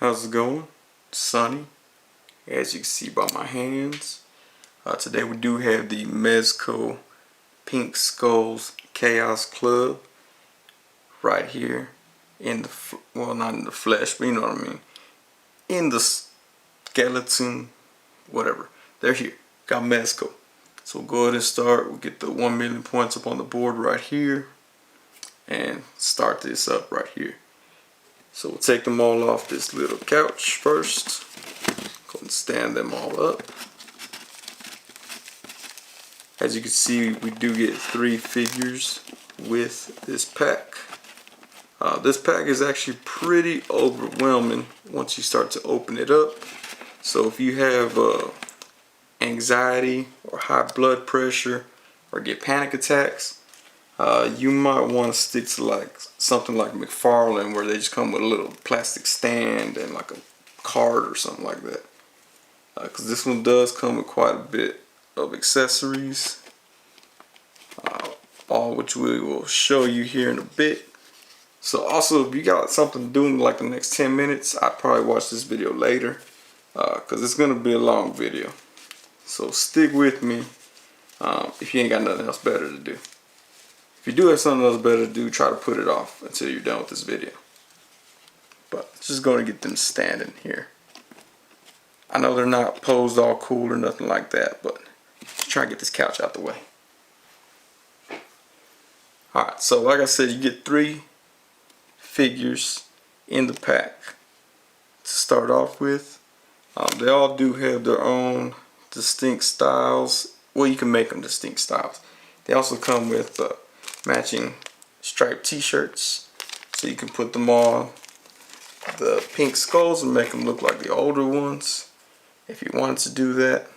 How's it going? Sonny, as you can see by my hands. Today we do have the Mezco Pink Skulls Chaos Club right here in the, well, not in the flesh, but you know what I mean, in the skeleton, whatever. They're here. Got Mezco. So we'll go ahead and start. We'll get the 1 million points up on the board right here and start this up right here. So we'll take them all off this little couch first. Go and stand them all up. As you can see, we do get 3 figures with this pack. This pack is actually pretty overwhelming once you start to open it up. So if you have anxiety or high blood pressure or get panic attacks, you might want to stick to like something like McFarlane, where they just come with a little plastic stand and like a card or something like that. Because this one does come with quite a bit of accessories, all which we will show you here in a bit. So also, if you got something to do in like the next 10 minutes, I'd probably watch this video later, because it's going to be a long video. So stick with me if you ain't got nothing else better to do. If you do have something else better to do, try to put it off until you're done with this video. But just going to get them standing here. I know they're not posed all cool or nothing like that, but just try to get this couch out the way. Alright, so like I said, you get 3 figures in the pack to start off with. They all do have their own distinct styles. Well, you can make them distinct styles. They also come with matching striped t-shirts, so you can put them on the pink skulls and make them look like the older ones. If you wanted to do that,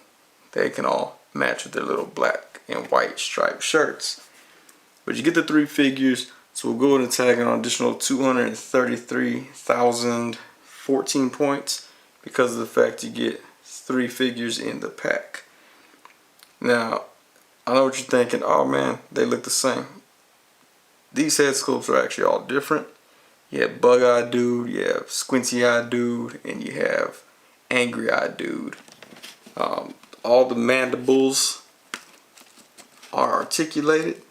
they can all match with their little black and white striped shirts. But you get the 3 figures, so we'll go ahead and tag an additional 233,014 points because of the fact you get 3 figures in the pack. Now, I know what you're thinking, oh man, they look the same. These head sculpts are actually all different. You have Bug-Eyed Dude, you have Squinty-Eyed Dude, and you have Angry-Eyed Dude. All the mandibles are articulated,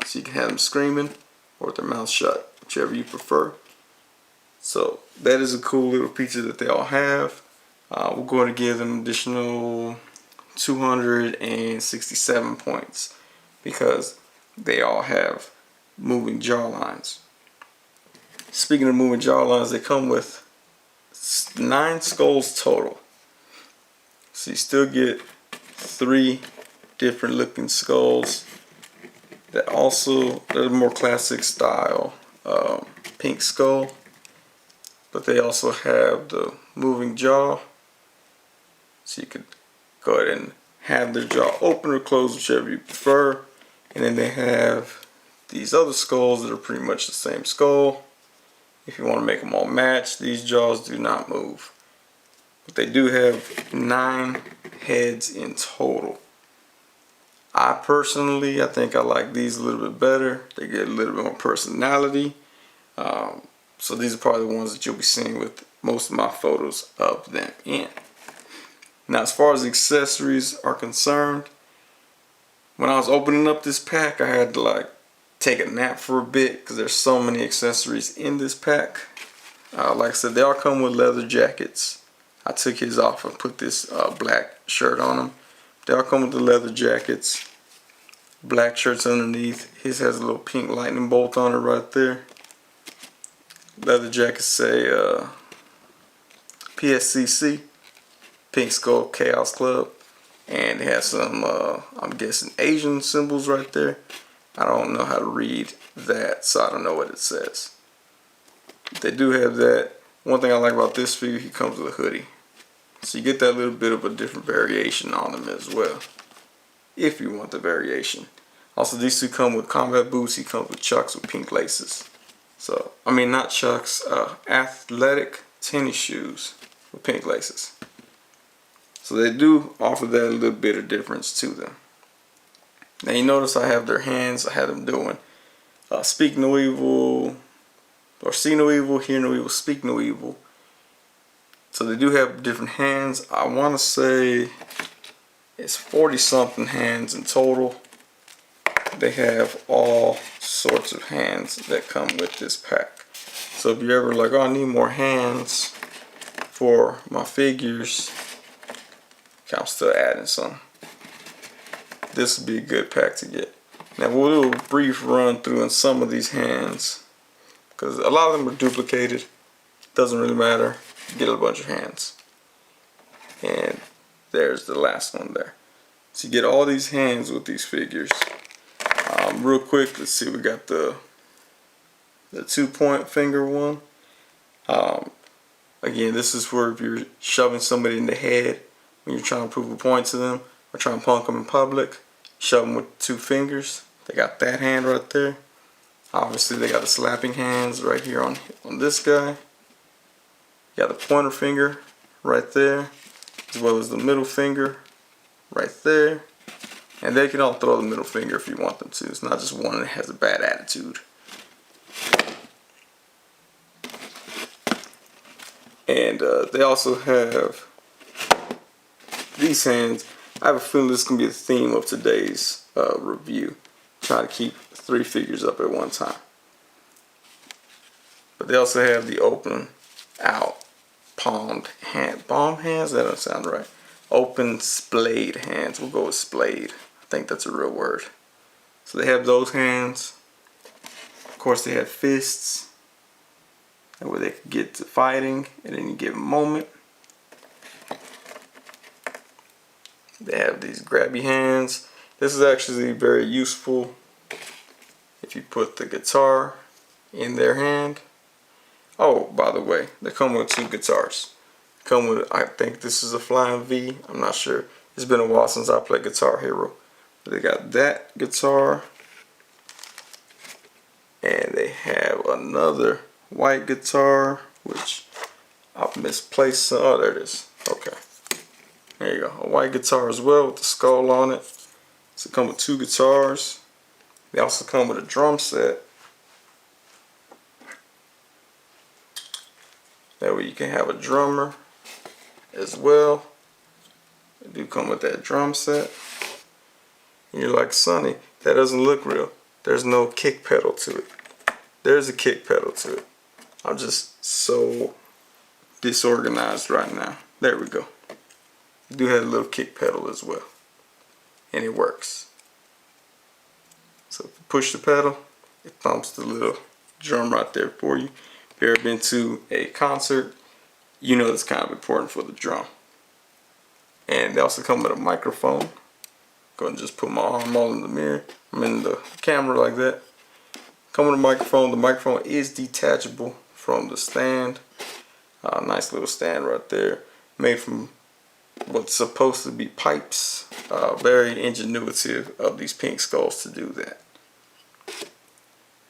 so you can have them screaming or with their mouth shut, whichever you prefer. So that is a cool little feature that they all have. We're going to give them additional 267 points because they all have moving jaw lines. Speaking of moving jaw lines, they come with 9 skulls total. So you still get 3 different looking skulls that also, they're more classic style pink skull, but they also have the moving jaw, so you could go ahead and have their jaw open or closed, whichever you prefer. And then they have these other skulls that are pretty much the same skull. If you want to make them all match, these jaws do not move. But they do have 9 heads in total. I personally, I think I like these a little bit better. They get a little bit more personality. So these are probably the ones that you'll be seeing with most of my photos of them in. Now, as far as accessories are concerned, when I was opening up this pack, I had to like take a nap for a bit because there's so many accessories in this pack. Like I said, they all come with leather jackets. I took his off and put this black shirt on him. They all come with the leather jackets, black shirts underneath. His has a little pink lightning bolt on it right there. Leather jackets say PSCC, Pink Skull Chaos Club, and it has some, I'm guessing, Asian symbols right there. I don't know how to read that, so I don't know what it says. They do have that. One thing I like about this figure, he comes with a hoodie. So you get that little bit of a different variation on them as well, if you want the variation. Also, these 2 come with combat boots. He comes with Chucks with pink laces. So, I mean, not Chucks, athletic tennis shoes with pink laces. So they do offer that little bit of difference to them. Now you notice I have their hands. I had them doing speak no evil, or see no evil, hear no evil, speak no evil. So they do have different hands. I want to say it's 40 something hands in total. They have all sorts of hands that come with this pack. So if you're ever like, oh, I need more hands for my figures, okay, I'm still adding some. This would be a good pack to get. Now we'll do a brief run through in some of these hands, because a lot of them are duplicated. Doesn't really matter. Get a bunch of hands. And there's the last one there. So you get all these hands with these figures. Real quick, let's see, we got the 2-point finger one. Again, this is where if you're shoving somebody in the head when you're trying to prove a point to them or trying to punk them in public, shove them with 2 fingers. They got that hand right there. Obviously, they got the slapping hands right here on this guy. You got the pointer finger right there, as well as the middle finger right there. And they can all throw the middle finger if you want them to. It's not just one that has a bad attitude. And they also have these hands. I have a feeling this is going to be the theme of today's review. Try to keep 3 figures up at one time. But they also have the open out palmed hand. Palm hands? That doesn't sound right. Open splayed hands. We'll go with splayed. I think that's a real word. So they have those hands. Of course, they have fists. That way they can get to fighting at any given moment. They have these grabby hands. This is actually very useful if you put the guitar in their hand. Oh, by the way, they come with 2 guitars. Come with, I think this is a Flying V. I'm not sure. It's been a while since I played Guitar Hero. But they got that guitar. And they have another white guitar, which I've misplaced. Oh, there it is. Okay. There you go. A white guitar as well with the skull on it. So come with 2 guitars. They also come with a drum set. That way you can have a drummer as well. They do come with that drum set. And you're like, Sonny, that doesn't look real. There's no kick pedal to it. There's a kick pedal to it. I'm just so disorganized right now. There we go. You do have a little kick pedal as well. And it works. So if you push the pedal, it thumps the little drum right there for you. If you've ever been to a concert, you know it's kind of important for the drum. And they also come with a microphone. Go and just put my arm all in the mirror. I'm in the camera like that. Come with a microphone. The microphone is detachable from the stand. Nice little stand right there. Made from what's supposed to be pipes. Very ingenuitive of these pink skulls to do that.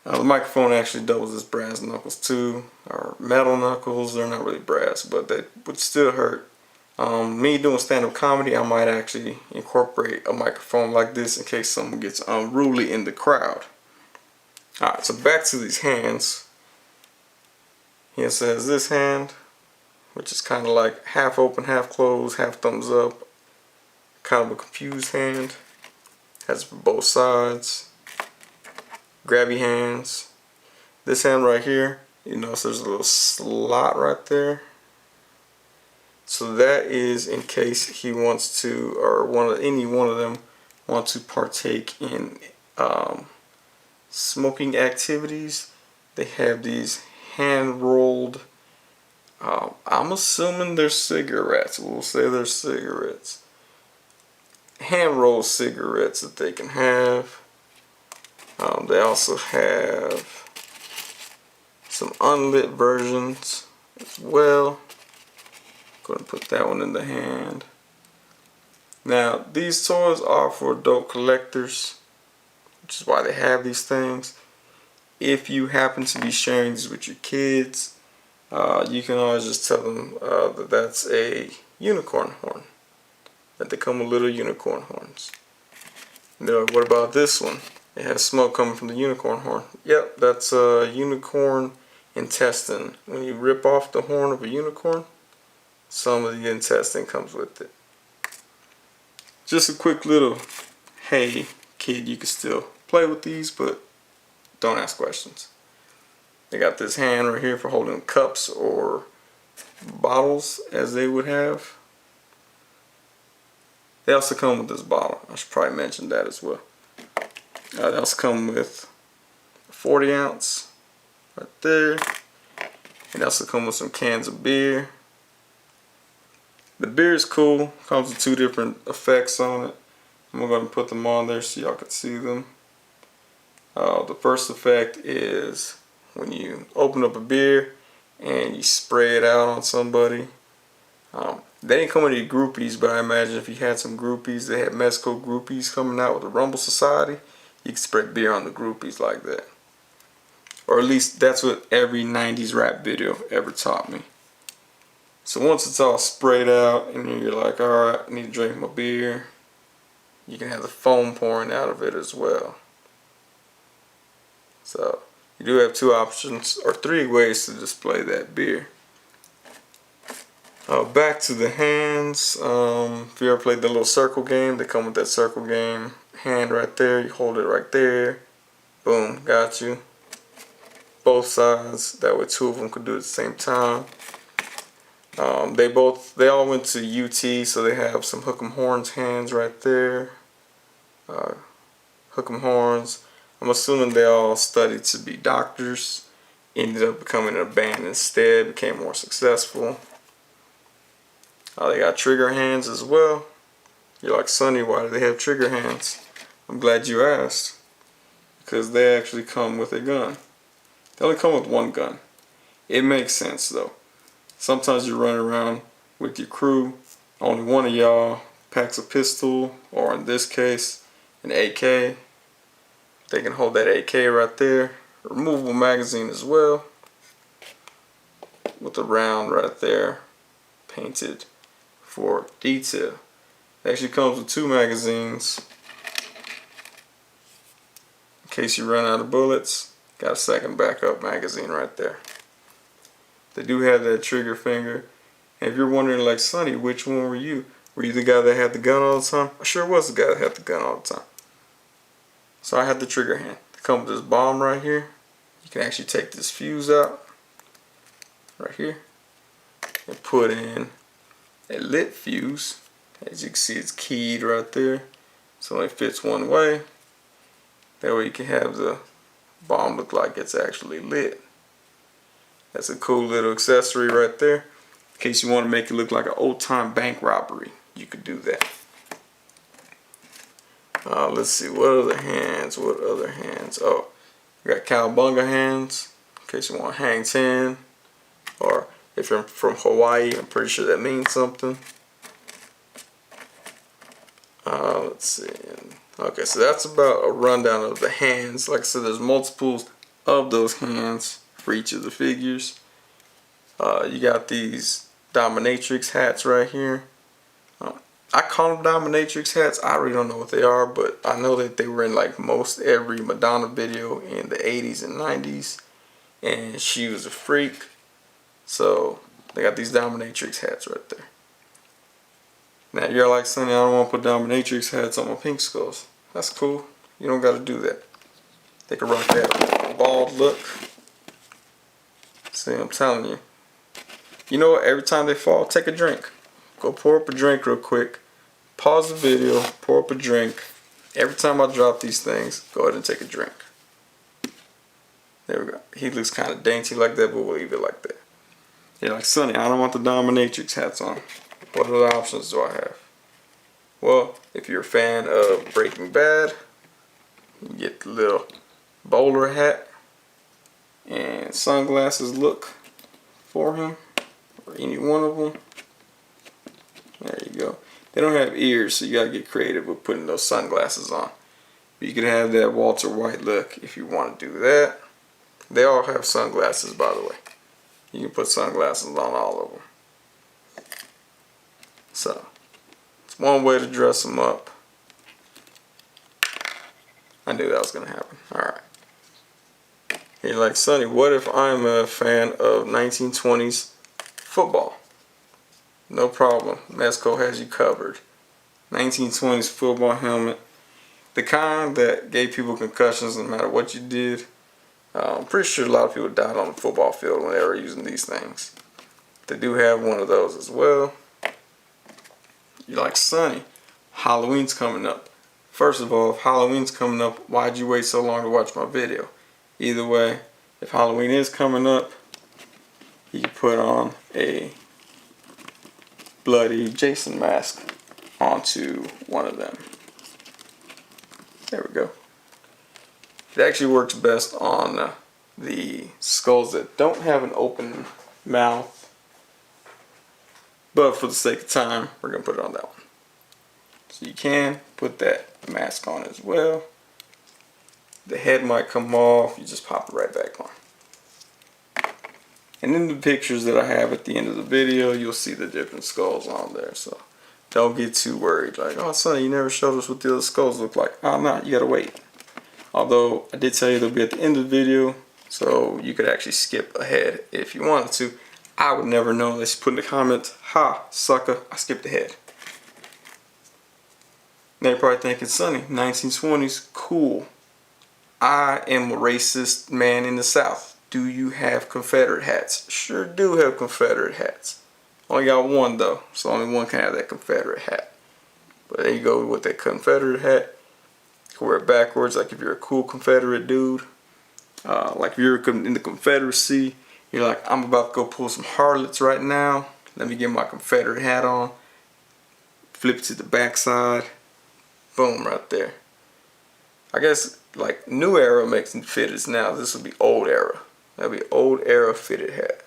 The microphone actually doubles as brass knuckles too, or metal knuckles. They're not really brass, but they would still hurt. Me doing stand-up comedy, I might actually incorporate a microphone like this in case someone gets unruly in the crowd. Alright, so back to these hands. Here says this hand, which is kind of like half open, half closed, half thumbs up. Kind of a confused hand. Has it for both sides. Grabby hands. This hand right here, you notice there's a little slot right there. So that is in case he wants to, or any one of them want to partake in smoking activities. They have these hand rolled, I'm assuming they're cigarettes. We'll say they're cigarettes. Hand rolled cigarettes that they can have. They also have some unlit versions as well. Go ahead and put that one in the hand. Now, these toys are for adult collectors, which is why they have these things. If you happen to be sharing these with your kids, you can always just tell them that that's a unicorn horn. That they come with little unicorn horns. And they're like, what about this one? It has smoke coming from the unicorn horn. Yep, that's a unicorn intestine. When you rip off the horn of a unicorn, some of the intestine comes with it. Just a quick little, hey kid, you can still play with these, but don't ask questions. They got this hand right here for holding cups or bottles, as they would have. They also come with this bottle. I should probably mention that as well. They also come with a 40 ounce right there. They also come with some cans of beer. The beer is cool. Comes with 2 different effects on it. I'm going to put them on there so y'all can see them. The first effect is when you open up a beer and you spray it out on somebody. They didn't come with any groupies, but I imagine if you had some groupies, they had Mezco groupies coming out with the Rumble Society, you could spray beer on the groupies like that. Or at least that's what every 90s rap video ever taught me. So once it's all sprayed out and you're like, alright, I need to drink my beer, you can have the foam pouring out of it as well. So you do have 2 options, or 3 ways to display that beer. Back to the hands. If you ever played the little circle game, they come with that circle game hand right there. You hold it right there. Boom, got you. Both sides. That way 2 of them could do it at the same time. They all went to UT, so they have some hook 'em horns hands right there. Hook 'em horns. I'm assuming they all studied to be doctors. Ended up becoming a band instead. Became more successful. They got trigger hands as well. You're like, Sonny, why do they have trigger hands? I'm glad you asked. Because they actually come with a gun. They only come with 1 gun. It makes sense though. Sometimes you run around with your crew. Only one of y'all packs a pistol, or in this case, an AK. They can hold that AK right there. Removable magazine as well. With a round right there. Painted for detail. It actually comes with 2 magazines. In case you run out of bullets, got a second backup magazine right there. They do have that trigger finger. And if you're wondering, like, Sonny, which one were you? Were you the guy that had the gun all the time? I sure was the guy that had the gun all the time. So I had the trigger hand. They come with this bomb right here. You can actually take this fuse out right here and put in a lit fuse. As you can see, it's keyed right there, so it fits one way. That way you can have the bomb look like it's actually lit. That's a cool little accessory right there. In case you want to make it look like an old-time bank robbery, you could do that. Let's see, what other hands? Oh, you got cowabunga hands, in case you want to hang 10. Or if you're from Hawaii, I'm pretty sure that means something. Let's see. Okay, so that's about a rundown of the hands. Like I said, there's multiples of those hands for each of the figures. You got these Dominatrix hats right here. I call them Dominatrix hats. I really don't know what they are, but I know that they were in like most every Madonna video in the 80s and 90s. And she was a freak. So they got these Dominatrix hats right there. Now you're like, Sonny, I don't want to put Dominatrix hats on my pink skulls. That's cool. You don't got to do that. They can rock that bald look. See, I'm telling you. You know what? Every time they fall, take a drink. Go pour up a drink real quick. Pause the video. Pour up a drink. Every time I drop these things, go ahead and take a drink. There we go. He looks kind of dainty like that, but we'll leave it like that. You're like, Sonny, I don't want the Dominatrix hats on. What other options do I have? Well, if you're a fan of Breaking Bad, you get the little bowler hat and sunglasses look for him, or any one of them. There you go. They don't have ears, so you gotta get creative with putting those sunglasses on. But you can have that Walter White look if you want to do that. They all have sunglasses, by the way. You can put sunglasses on all of them. So, it's one way to dress them up. I knew that was going to happen. Alright. You're like, Sonny, what if I'm a fan of 1920s football? no problem. Mezco has you covered. 1920s football helmet. The kind that gave people concussions no matter what you did. I'm pretty sure a lot of people died on the football field when they were using these things. They do have one of those as well. You're like, Sonny, Halloween's coming up. First of all, if Halloween's coming up, why'd you wait so long to watch my video? Either way, if Halloween is coming up, you can put on a bloody Jason mask onto one of them. There we go. It actually works best on the skulls that don't have an open mouth. But for the sake of time, we're going to put it on that one. So you can put that mask on as well. The head might come off. You just pop it right back on. And in the pictures that I have at the end of the video, you'll see the different skulls on there. So don't get too worried. Like, oh, Sonny, you never showed us what the other skulls look like. Oh, no, you got to wait. Although, I did tell you they'll be at the end of the video, so you could actually skip ahead if you wanted to. I would never know unless you put in the comments, ha, sucker, I skipped ahead. Now you're probably thinking, Sonny, 1920s, cool. I am a racist man in the South. Do you have Confederate hats? Sure do have Confederate hats. Only got one though, so only one can have that Confederate hat. But there you go with that Confederate hat. You can wear it backwards, like if you're a cool Confederate dude. Like if you're in the Confederacy, you're like, I'm about to go pull some harlots right now. Let me get my Confederate hat on. Flip it to the backside. Boom, right there. I guess like new era makes them fitteds now. This would be old era. That'd be old era fitted hat.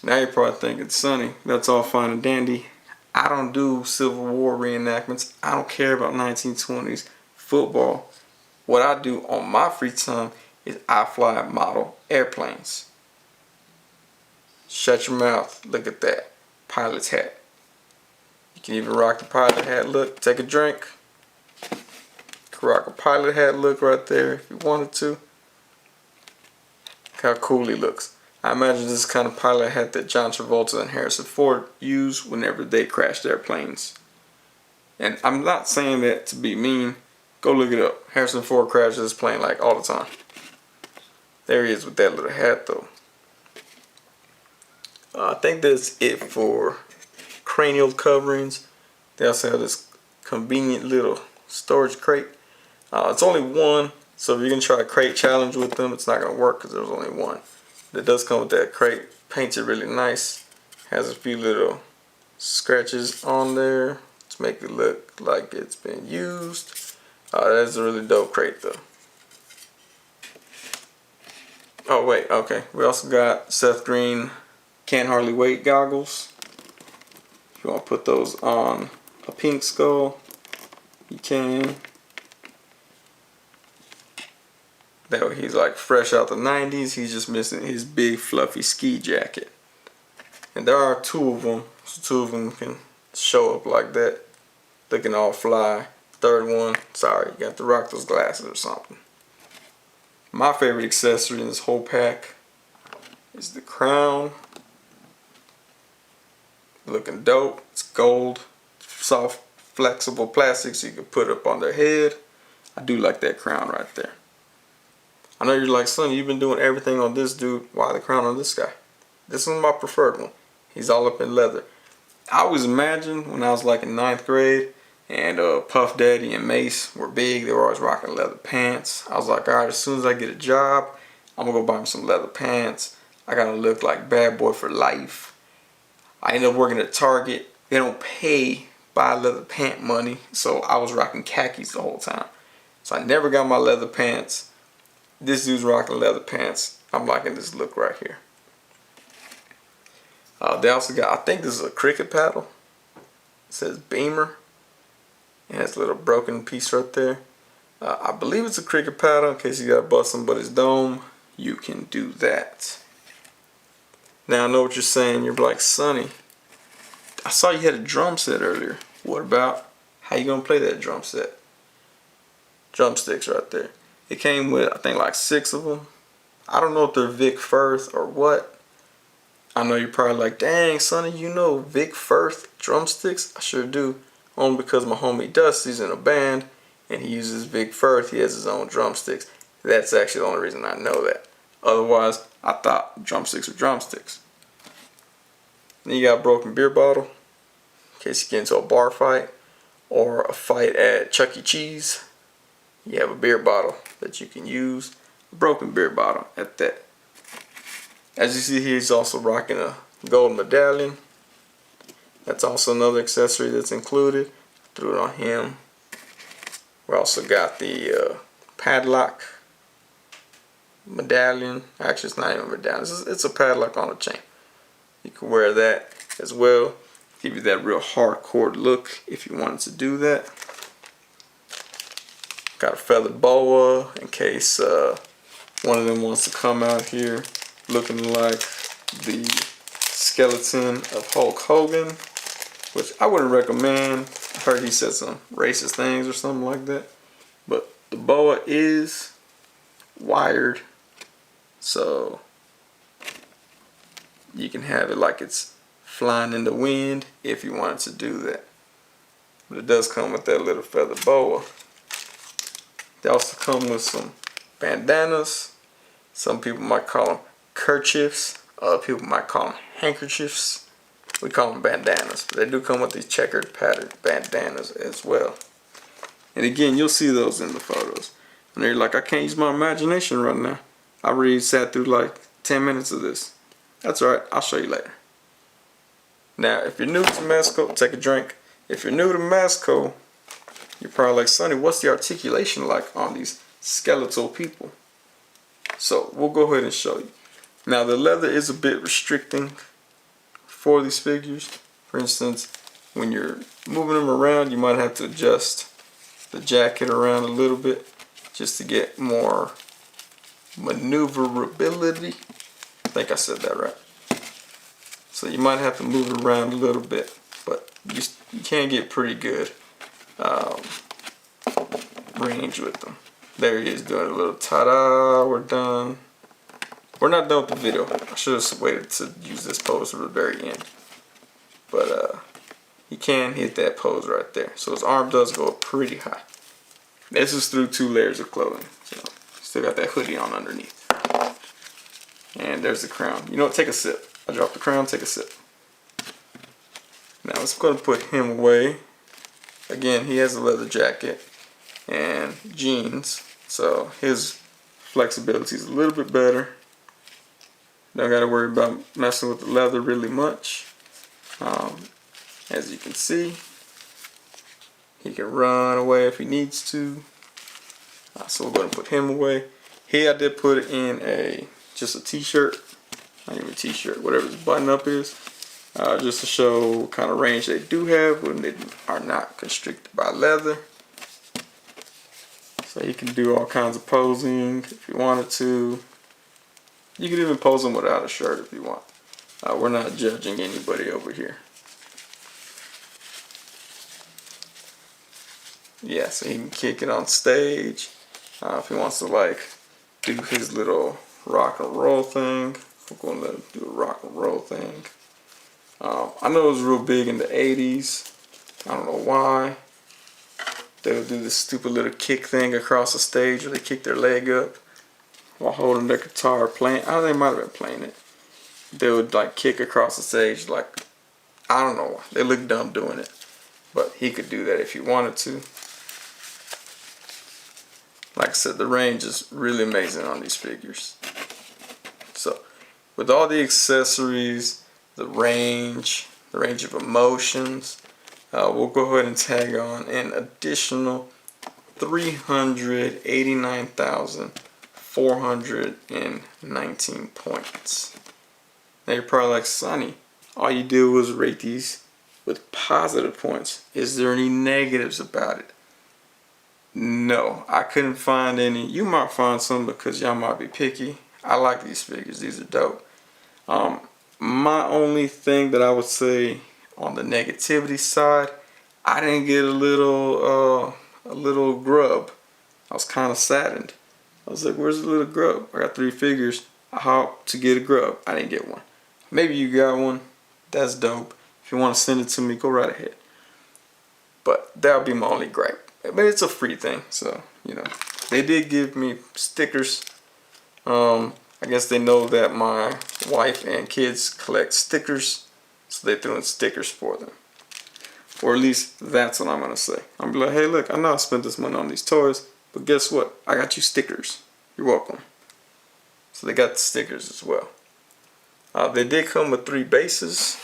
Now you're probably thinking, Sonny, that's all fine and dandy. I don't do Civil War reenactments. I don't care about 1920s football. What I do on my free time is I fly model airplanes. Shut your mouth. Look at that. Pilot's hat. You can even rock the pilot hat look. Take a drink. You can rock a pilot hat look right there if you wanted to. Look how cool he looks. I imagine this is the kind of pilot hat that John Travolta and Harrison Ford use whenever they crash their planes. And I'm not saying that to be mean. Go look it up. Harrison Ford crashes his plane like all the time. There he is with that little hat though. I think that's it for cranial coverings. They also have this convenient little storage crate. It's only one, so if you're going to try a crate challenge with them, it's not going to work because there's only one. It does come with that crate. Paints it really nice. Has a few little scratches on there to make it look like it's been used. That's a really dope crate though. Oh wait, okay. We also got Seth Green Can't Hardly Wait goggles. If you want to put those on a pink skull, you can. That way he's like fresh out the 90s. He's just missing his big fluffy ski jacket. And there are two of them. So two of them can show up like that, looking all fly. Third one, sorry, you got to rock those glasses or something. My favorite accessory in this whole pack is the crown. Looking dope. It's gold, soft, flexible plastic, so you can put it up on their head. I do like that crown right there. I know you're like, Sonny, you've been doing everything on this dude. Why the crown on this guy? This one's my preferred one. He's all up in leather. I always imagined when I was like in 9th grade and Puff Daddy and Mace were big, they were always rocking leather pants. I was like, alright, as soon as I get a job, I'm gonna go buy me some leather pants. I gotta look like bad boy for life. I ended up working at Target. They don't pay buy leather pant money, so I was rocking khakis the whole time. So I never got my leather pants. This dude's rocking leather pants. I'm liking this look right here. They also got, I think this is a cricket paddle. It says Beamer. It has a little broken piece right there. I believe it's a cricket paddle in case you got to bust some but his dome. You can do that. Now I know what you're saying. You're like, Sonny, I saw you had a drum set earlier. What about how you gonna play that drum set? Drumsticks right there. It came with, I think, like 6 of them. I don't know if they're Vic Firth or what. I know you're probably like, dang, Sonny, you know Vic Firth Drumsticks? I sure do. Only because my homie Dusty's in a band and he uses Vic Firth. He has his own drumsticks. That's actually the only reason I know that. Otherwise, I thought drumsticks were drumsticks. Then you got a broken beer bottle in case you get into a bar fight or a fight at Chuck E. Cheese. You have a beer bottle that you can use. A broken beer bottle at that. As you see here, he's also rocking a gold medallion. That's also another accessory that's included. Threw it on him. We also got the padlock medallion. Actually, it's not even a medallion. It's a padlock on a chain. You can wear that as well. Give you that real hardcore look if you wanted to do that. Got a feathered boa in case one of them wants to come out here looking like the skeleton of Hulk Hogan, which I wouldn't recommend. I heard he said some racist things or something like that. But the boa is wired, so you can have it like it's flying in the wind if you wanted to do that. But it does come with that little feather boa. They also come with some bandanas. Some people might call them kerchiefs. Other people might call them handkerchiefs. We call them bandanas. But they do come with these checkered patterned bandanas as well. And again, you'll see those in the photos. And they're like, I can't use my imagination right now. I already sat through like 10 minutes of this. That's alright, I'll show you later. Now, if you're new to Mezco, take a drink. If you're new to Mezco, you're probably like, Sonny, what's the articulation like on these skeletal people? So, we'll go ahead and show you. Now, the leather is a bit restricting for these figures. For instance, when you're moving them around, you might have to adjust the jacket around a little bit just to get more maneuverability. I think I said that right. So you might have to move it around a little bit, but you can get pretty good range with them. There he is doing a little ta-da, we're done. We're not done with the video. I should have waited to use this pose for the very end. But he can hit that pose right there. So his arm does go up pretty high. This is through 2 layers of clothing. So still got that hoodie on underneath. And there's the crown. You know what? Take a sip. I dropped the crown, take a sip. Now let's go and put him away. Again, he has a leather jacket and jeans. So his flexibility is a little bit better. Don't got to worry about messing with the leather really much. As you can see, he can run away if he needs to. So we're going to put him away. Here I did put it in just a t-shirt. Not even a t-shirt, whatever his button up is. Just to show what kind of range they do have when they are not constricted by leather. So you can do all kinds of posing if you wanted to. You can even pose them without a shirt if you want. We're not judging anybody over here. Yeah, so he can kick it on stage. If he wants to like do his little rock and roll thing, we're going to let him do a rock and roll thing. I know it was real big in the 80s. I don't know why. They would do this stupid little kick thing across the stage where they kick their leg up while holding their guitar playing. I think they might have been playing it. They would like kick across the stage like, I don't know why. They look dumb doing it. But he could do that if he wanted to. Like I said, the range is really amazing on these figures. So, with all the accessories, the range of emotions, we'll go ahead and tag on an additional 389,419 points. Now you're probably like, Sonny, all you did was rate these with positive points. Is there any negatives about it? No, I couldn't find any. You might find some because y'all might be picky. I like these figures. These are dope. My only thing that I would say on the negativity side, I didn't get a little grub. I was kind of saddened. I was like, where's the little grub? I got 3 figures. I hopped to get a grub. I didn't get one. Maybe you got one. That's dope. If you want to send it to me, go right ahead. But that'll be my only gripe. But it's a free thing, so you know. They did give me stickers. I guess they know that my wife and kids collect stickers, so they threw in stickers for them. Or at least that's what I'm gonna say. I'm gonna be like, hey, look, I know I spent this money on these toys, but guess what? I got you stickers. You're welcome. So they got the stickers as well. They did come with 3 bases.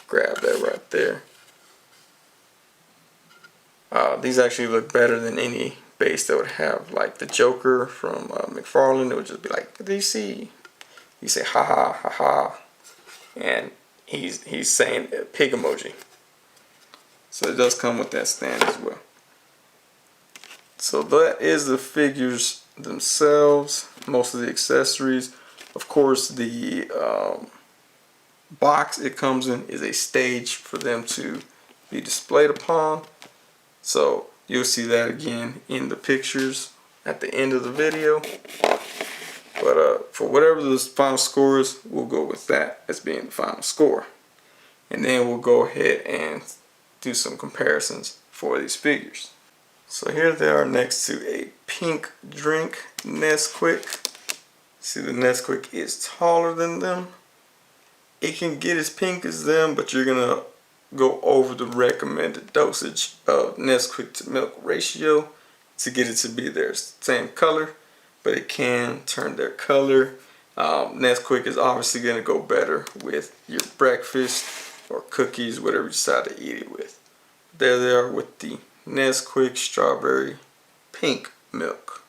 Grab that right there. These actually look better than any base that would have like the Joker from McFarlane. It would just be like DC. You say ha ha ha ha, and he's saying a pig emoji. So it does come with that stand as well. So that is the figures themselves. Most of the accessories. Of course, the box it comes in is a stage for them to be displayed upon. So you'll see that again in the pictures at the end of the video. But for whatever the final score is, we'll go with that as being the final score. And then we'll go ahead and do some comparisons for these figures. So here they are next to a pink drink Nesquik. See, the Nesquik is taller than them. It can get as pink as them, but you're gonna go over the recommended dosage of Nesquik to milk ratio to get it to be their same color, but it can turn their color. Nesquik is obviously gonna go better with your breakfast or cookies, whatever you decide to eat it with. There they are with the Nesquik strawberry pink milk.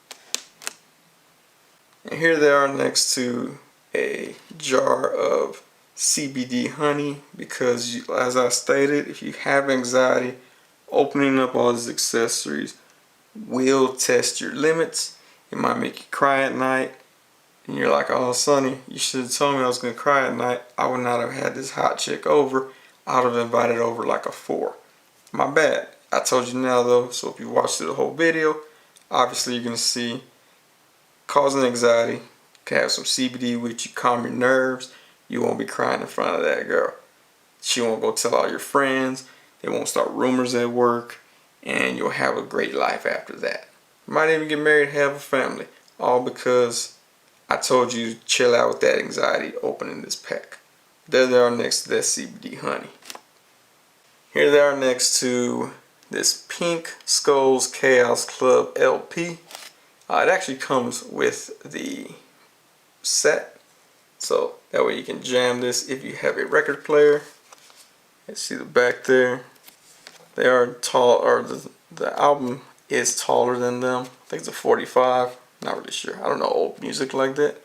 And here they are next to a jar of CBD honey, because as I stated, if you have anxiety, opening up all these accessories will test your limits. It might make you cry at night, and you're like, oh Sonny, you should have told me I was going to cry at night. I would not have had this hot chick over. I would have invited over like a 4. My bad. I told you now though, so if you watched the whole video, obviously you're going to see causing anxiety. Can have some CBD with you, calm your nerves. You won't be crying in front of that girl. She won't go tell all your friends. They won't start rumors at work, and you'll have a great life after that. You might even get married and have a family, all because I told you to chill out with that anxiety opening this pack. There they are next to that CBD honey. Here they are next to this Pink Skulls Chaos Club LP. It actually comes with the set, so that way you can jam this if you have a record player. Let's see the back there. They are tall, or the album is taller than them. I think it's a 45. Not really sure. I don't know old music like that.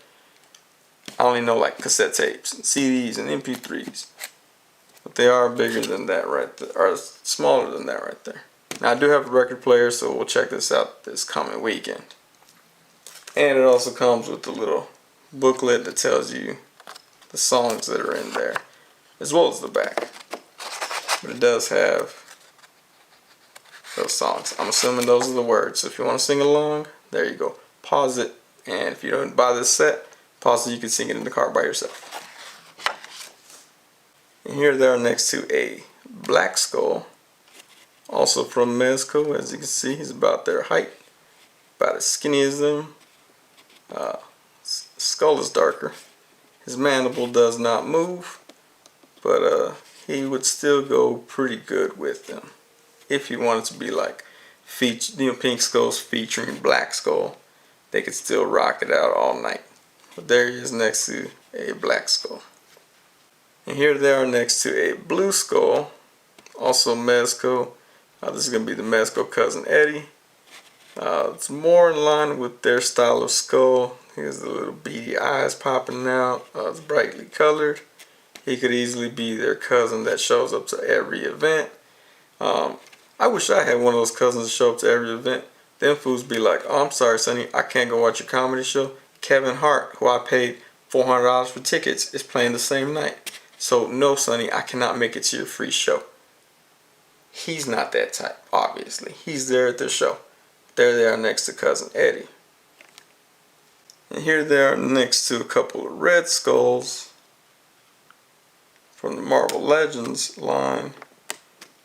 I only know like cassette tapes and CDs and MP3s. But they are bigger than that right there, or smaller than that right there. Now I do have a record player, so we'll check this out this coming weekend. And it also comes with a little booklet that tells you the songs that are in there, as well as the back. But it does have those songs. I'm assuming those are the words. So if you want to sing along, there you go. Pause it, and if you don't buy this set, pause it. You can sing it in the car by yourself. And here they are next to a Black Skull, also from Mezco. As you can see, he's about their height, about as skinny as them. Skull is darker. His mandible does not move, but he would still go pretty good with them. If you wanted to be like Pink Skulls featuring Black Skull, they could still rock it out all night. But there he is next to a Black Skull. And here they are next to a Blue Skull, also Mezco. This is going to be the Mezco Cousin Eddie. It's more in line with their style of skull. Here's the little beady eyes popping out. It's brightly colored. He could easily be their cousin that shows up to every event. I wish I had one of those cousins that show up to every event. Them fools be like, oh, I'm sorry, Sonny, I can't go watch your comedy show. Kevin Hart, who I paid $400 for tickets, is playing the same night. So no, Sonny, I cannot make it to your free show. He's not that type, obviously. He's there at the show. There they are next to Cousin Eddie. And here they are next to a couple of Red Skulls. from the Marvel Legends line.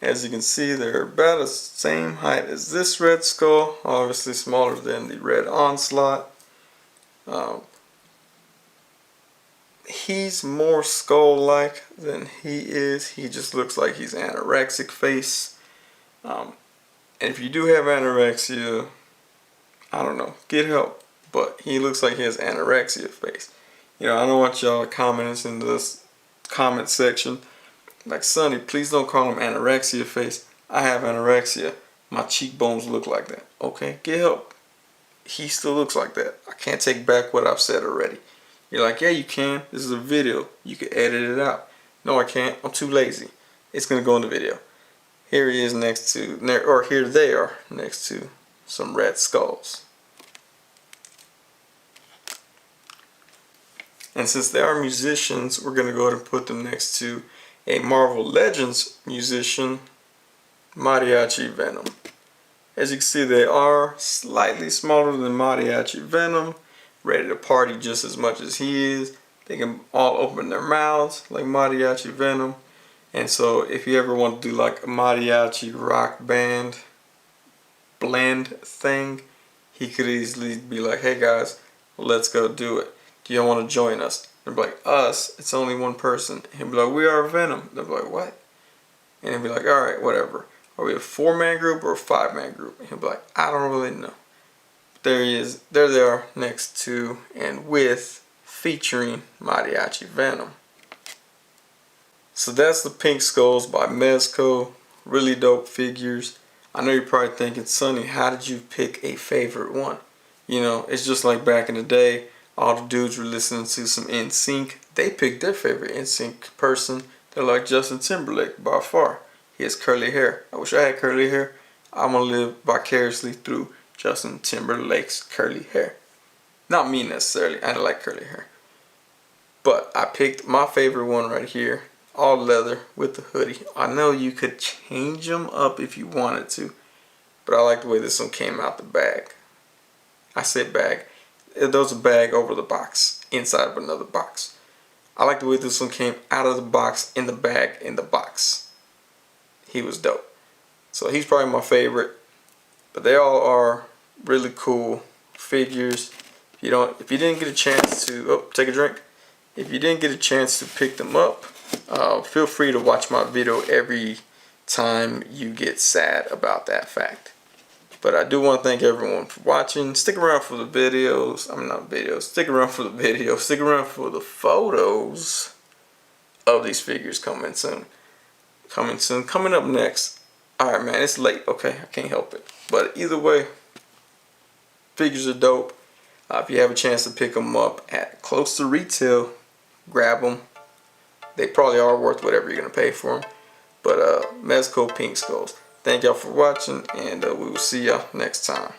As you can see, they're about the same height as this Red Skull, obviously smaller than the Red Onslaught. He's more skull-like than he is. He just looks like he's anorexic face. And if you do have anorexia, I don't know, get help. But he looks like he has anorexia face. You know, I don't want y'all comments in this comment section like, Sonny, please don't call him anorexia face. I have anorexia. My cheekbones look like that. Okay, get help. He still looks like that. I can't take back what I've said already. You're like, yeah, you can. This is a video. You can edit it out. No, I can't. I'm too lazy. It's going to go in the video. Here he is next to, or here they are next to some red skulls. And since they are musicians, we're going to go ahead and put them next to a Marvel Legends musician, Mariachi Venom. As you can see, they are slightly smaller than Mariachi Venom, ready to party just as much as he is. They can all open their mouths like Mariachi Venom. And so if you ever want to do like a mariachi rock band blend thing, he could easily be like, hey guys, let's go do it. Do you want to join us? They'll be like, us? It's only one person. He'll be like, we are Venom. They'll be like, what? And he'll be like, alright, whatever. Are we a 4-man group or a 5-man group? And he'll be like, I don't really know. There he is. There they are next to and with featuring Mariachi Venom. So that's the Pink Skulls by Mezco. Really dope figures. I know you're probably thinking, Sonny, how did you pick a favorite one? You know, it's just like back in the day, all the dudes were listening to some NSYNC. They picked their favorite NSYNC person. They're like Justin Timberlake by far. He has curly hair. I wish I had curly hair. I want to live vicariously through Justin Timberlake's curly hair. Not me necessarily. I don't like curly hair. But I picked my favorite one right here. All leather with the hoodie. I know you could change them up if you wanted to, but I like the way this one came out the bag. I said bag. There was a bag over the box, inside of another box. I like the way this one came out of the box, in the bag, in the box. He was dope. So he's probably my favorite. But they all are really cool figures. If you didn't get a chance to, take a drink. If you didn't get a chance to pick them up, feel free to watch my video every time you get sad about that fact. But I do want to thank everyone for watching. Stick around for the videos. Stick around for the video. Stick around for the photos of these figures coming soon. Coming up next. Alright, man, it's late. Okay, I can't help it. But either way, figures are dope. If you have a chance to pick them up at close to retail, grab them. They probably are worth whatever you're going to pay for them. But Mezco Pink Skulls. Thank y'all for watching, and we will see y'all next time.